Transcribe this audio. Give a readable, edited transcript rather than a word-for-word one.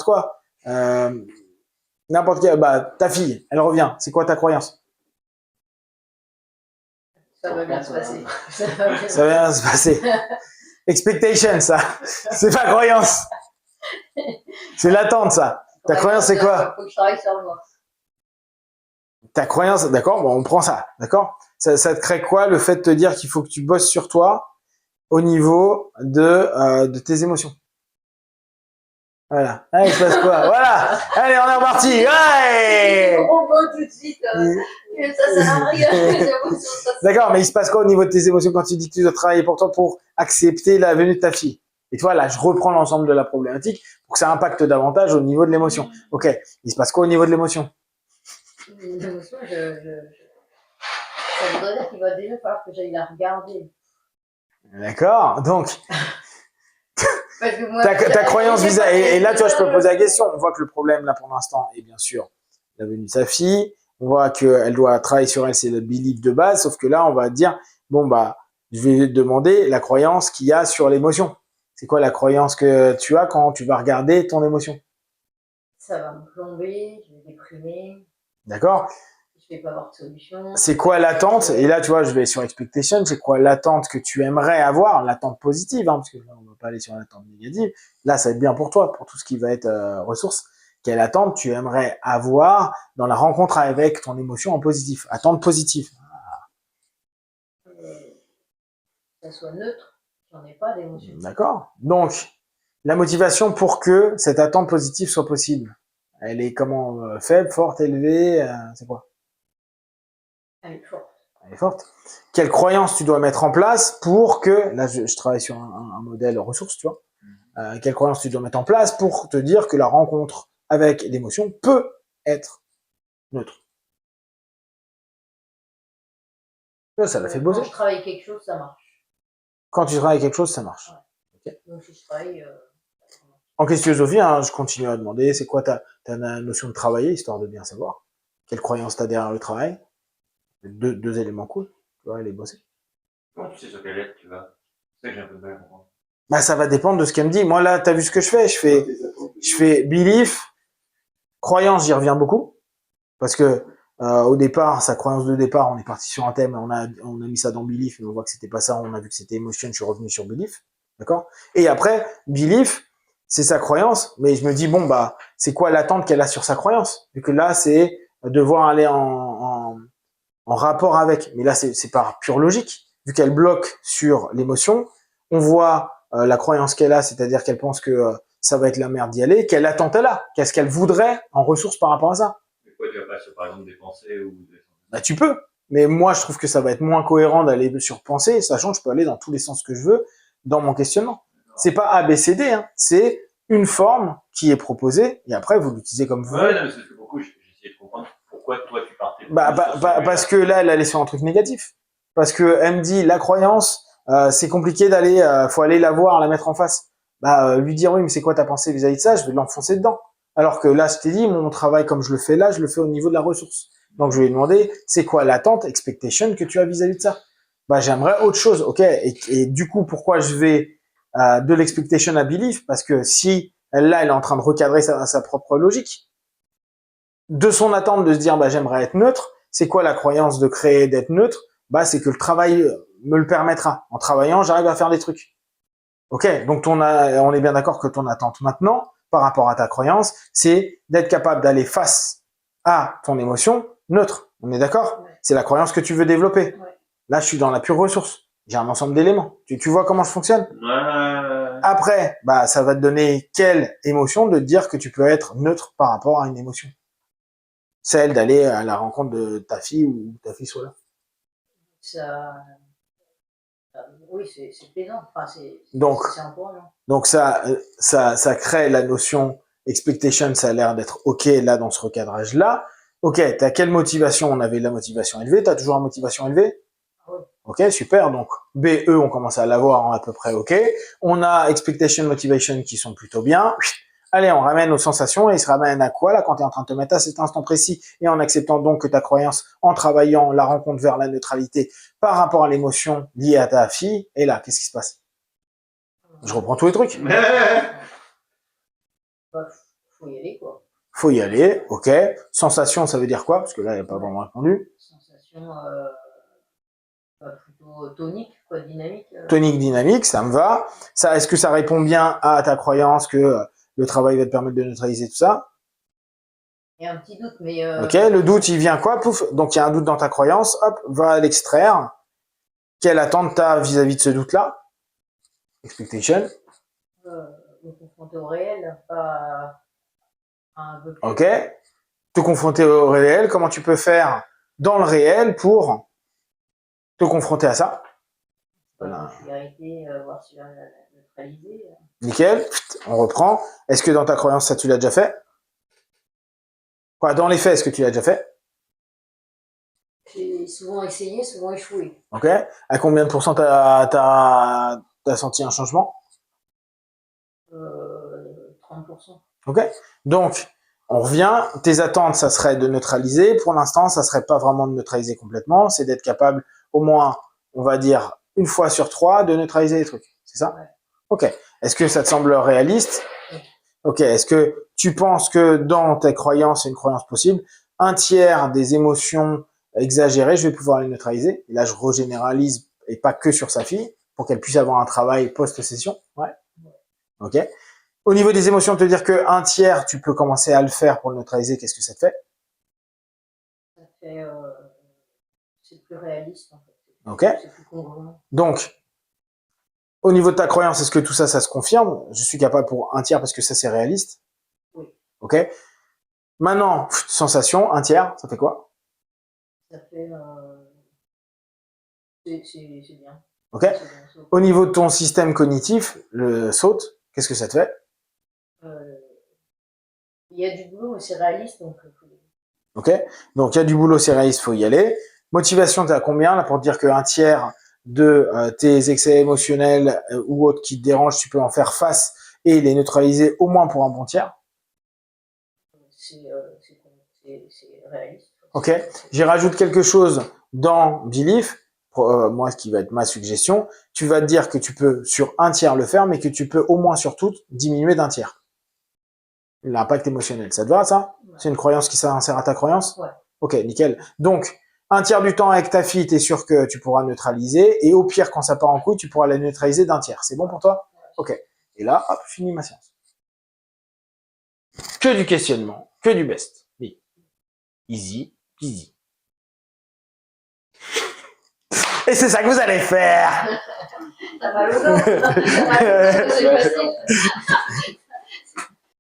quoi. N'importe quelle, ta fille, elle revient. C'est quoi ta croyance? Ça va bien se passer. Ça va bien se passer. Expectation, ça. C'est pas croyance. C'est l'attente, ça. Ta croyance, c'est quoi? Faut que je travaille sur moi. Ta croyance, d'accord, bon, on prend ça, d'accord? Ça te crée quoi, le fait de te dire qu'il faut que tu bosses sur toi au niveau de tes émotions? Voilà. Allez, il se passe quoi? Voilà. Allez, on est reparti. Ouais. On voit tout de suite. Ça sert à rien. D'accord, mais il se passe quoi au niveau de tes émotions quand tu dis que tu dois travailler pour toi pour accepter la venue de ta fille? Et toi, là, je reprends l'ensemble de la problématique pour que ça impacte davantage au niveau de l'émotion. Ok. Il se passe quoi au niveau de l'émotion? L'émotion, ça voudrait dire qu'il va déjà falloir que j'aille la regarder. D'accord. Donc, Moi, ta croyance vis-à-vis, et là, tu vois, je peux poser la question. On voit que le problème, là, pour l'instant, est bien sûr la venue de sa fille. On voit qu'elle doit travailler sur elle, c'est le belief de base. Sauf que là, on va dire, bon, je vais te demander la croyance qu'il y a sur l'émotion. C'est quoi la croyance que tu as quand tu vas regarder ton émotion? Ça va me plomber, je vais déprimer. D'accord? Je vais pas avoir de solution. C'est quoi l'attente? Et là, tu vois, je vais sur expectation. C'est quoi l'attente que tu aimerais avoir? L'attente positive, hein, parce que là, on va pas aller sur l'attente négative. Là, ça va être bien pour toi, pour tout ce qui va être ressources. Quelle attente tu aimerais avoir dans la rencontre avec ton émotion en positif? Attente positive. Que ça soit neutre, j'en ai pas d'émotion. D'accord. Donc, la motivation pour que cette attente positive soit possible, elle est comment? Faible, forte, élevée? C'est quoi? Elle est forte. Elle est forte. Quelle croyance tu dois mettre en place pour que, là je travaille sur un modèle ressource, tu vois, quelle croyance tu dois mettre en place pour te dire que la rencontre avec l'émotion peut être neutre? Ça l'a fait bosser. Quand je travaille quelque chose, ça marche. Quand tu travailles quelque chose, ça marche. Ouais. Okay. Donc si je travaille... En questionnosophie, hein, je continue à demander, c'est quoi ta notion de travailler, histoire de bien savoir. Quelle croyance t'as derrière le travail? Deux éléments cool, tu vois, aller bosser. Comment tu sais sur quelle lettre tu vas? C'est ça que j'ai un peu de mal à comprendre. Ça va dépendre de ce qu'elle me dit. Moi, là, t'as vu ce que je fais? Je fais belief, croyance, j'y reviens beaucoup. Parce que, au départ, sa croyance de départ, on est parti sur un thème, on a mis ça dans belief, mais on voit que c'était pas ça, on a vu que c'était emotion, je suis revenu sur belief. D'accord? Et après, belief, c'est sa croyance, mais je me dis, bon, c'est quoi l'attente qu'elle a sur sa croyance? Vu que là, c'est devoir aller en rapport avec. Mais là, c'est par pure logique. Vu qu'elle bloque sur l'émotion, on voit la croyance qu'elle a, c'est-à-dire qu'elle pense que ça va être la merde d'y aller. Quelle attente elle a? Qu'est-ce qu'elle voudrait en ressources par rapport à ça? Mais quoi, tu vas pas sur, par exemple, des pensées ou des... Tu peux. Mais moi, je trouve que ça va être moins cohérent d'aller sur penser, sachant que je peux aller dans tous les sens que je veux dans mon questionnement. C'est pas ABCD, hein. C'est une forme qui est proposée, et après, vous l'utilisez comme vous voulez. Non, mais c'est beaucoup, j'essayais de comprendre pourquoi toi tu partais. Parce que là, elle allait sur un truc négatif. Parce que elle me dit, la croyance, c'est compliqué d'aller, faut aller la voir, la mettre en face. Lui dire, oui, mais c'est quoi ta pensée vis-à-vis de ça? Je vais l'enfoncer dedans. Alors que là, je t'ai dit, mon travail, comme je le fais là, je le fais au niveau de la ressource. Donc, je lui ai demandé, c'est quoi l'attente, expectation que tu as vis-à-vis de ça? J'aimerais autre chose, ok. Et du coup, pourquoi je vais de l'expectation à belief? Parce que si elle est en train de recadrer sa propre logique. De son attente de se dire, j'aimerais être neutre. C'est quoi la croyance de créer d'être neutre? C'est que le travail me le permettra. En travaillant, j'arrive à faire des trucs. Ok, donc on est bien d'accord que ton attente maintenant, par rapport à ta croyance, c'est d'être capable d'aller face à ton émotion neutre. On est d'accord? Ouais. C'est la croyance que tu veux développer. Ouais. Là, je suis dans la pure ressource. J'ai un ensemble d'éléments. Tu vois comment je fonctionne? Après, ça va te donner quelle émotion de te dire que tu peux être neutre par rapport à une émotion. Celle d'aller à la rencontre de ta fille ou ta fille soit là. Oui, c'est plaisant. Enfin, c'est important. Donc ça crée la notion expectation, ça a l'air d'être ok là dans ce recadrage-là. Ok, t'as quelle motivation? On avait la motivation élevée, t'as toujours la motivation élevée? Oui. Ok, super. Donc BE, on commence à l'avoir à peu près ok. On a expectation, motivation qui sont plutôt bien. Allez, on ramène aux sensations et il se ramène à quoi là quand tu es en train de te mettre à cet instant précis et en acceptant donc que ta croyance, en travaillant la rencontre vers la neutralité par rapport à l'émotion liée à ta fille, et là, qu'est-ce qui se passe? Je reprends tous les trucs. faut y aller, quoi. Faut y aller, ok. Sensation, ça veut dire quoi? Parce que là, il n'y a pas vraiment répondu. Sensation plutôt tonique, quoi, dynamique. Tonique, dynamique, ça me va. Ça, est-ce que ça répond bien à ta croyance que le travail va te permettre de neutraliser tout ça? Il y a un petit doute, mais... Ok, le doute, il vient quoi? Pouf. Donc, il y a un doute dans ta croyance, hop, va l'extraire. Quelle attente t'as vis-à-vis de ce doute-là? Expectation. me confronter au réel, pas à un peu plus. Ok. Te confronter au réel, comment tu peux faire dans le réel pour te confronter à ça? Voilà. Voir si la neutraliser. Nickel, on reprend. Est-ce que dans ta croyance, ça tu l'as déjà fait? Quoi, dans les faits, est-ce que tu l'as déjà fait? J'ai souvent essayé, souvent échoué. Ok. À combien de pourcents t'as senti un changement? 30%. Ok. Donc, on revient. Tes attentes, ça serait de neutraliser. Pour l'instant, ça serait pas vraiment de neutraliser complètement. C'est d'être capable, au moins, on va dire, une fois sur 3, de neutraliser les trucs. C'est ça? Ouais. Ok. Est-ce que ça te semble réaliste? Ok. Est-ce que tu penses que dans tes croyances, c'est une croyance possible, un tiers des émotions exagérées, je vais pouvoir les neutraliser? Et là, je regénéralise et pas que sur sa fille, pour qu'elle puisse avoir un travail post-session. Ouais. Ok. Au niveau des émotions, te dire que un tiers, tu peux commencer à le faire pour le neutraliser, qu'est-ce que ça te fait? Ça fait... c'est plus réaliste, en fait. Ok. C'est plus congruent. Donc, au niveau de ta croyance, est-ce que tout ça, ça se confirme? Je suis capable pour un tiers parce que ça, c'est réaliste. Oui. Ok. Maintenant, sensation, un tiers, ça fait quoi? Ça fait... c'est bien. Ok. Au niveau de ton système cognitif, le saute, qu'est-ce que ça te fait? Il y a du boulot, mais c'est réaliste, donc... Ok. Donc, il y a du boulot, c'est réaliste, faut y aller. Motivation, t'es à combien, là, pour te dire qu'un tiers de tes excès émotionnels ou autres qui te dérangent, tu peux en faire face et les neutraliser au moins pour un bon tiers? C'est réaliste. Ok. J'y rajoute quelque chose dans Belief, moi, ce qui va être ma suggestion. Tu vas te dire que tu peux sur un tiers le faire, mais que tu peux au moins sur tout diminuer d'un tiers. L'impact émotionnel, ça te va, ça? Ouais. C'est une croyance qui s'insère à ta croyance? Ouais. Ok, nickel. Donc, un tiers du temps avec ta fille, t'es sûr que tu pourras neutraliser, et au pire, quand ça part en couille, tu pourras la neutraliser d'un tiers. C'est bon pour toi? Ok. Et là, hop, fini ma séance. Que du questionnement, que du best. Oui. Easy, easy. Et c'est ça que vous allez faire. Ça va le dos. Ça va le dos,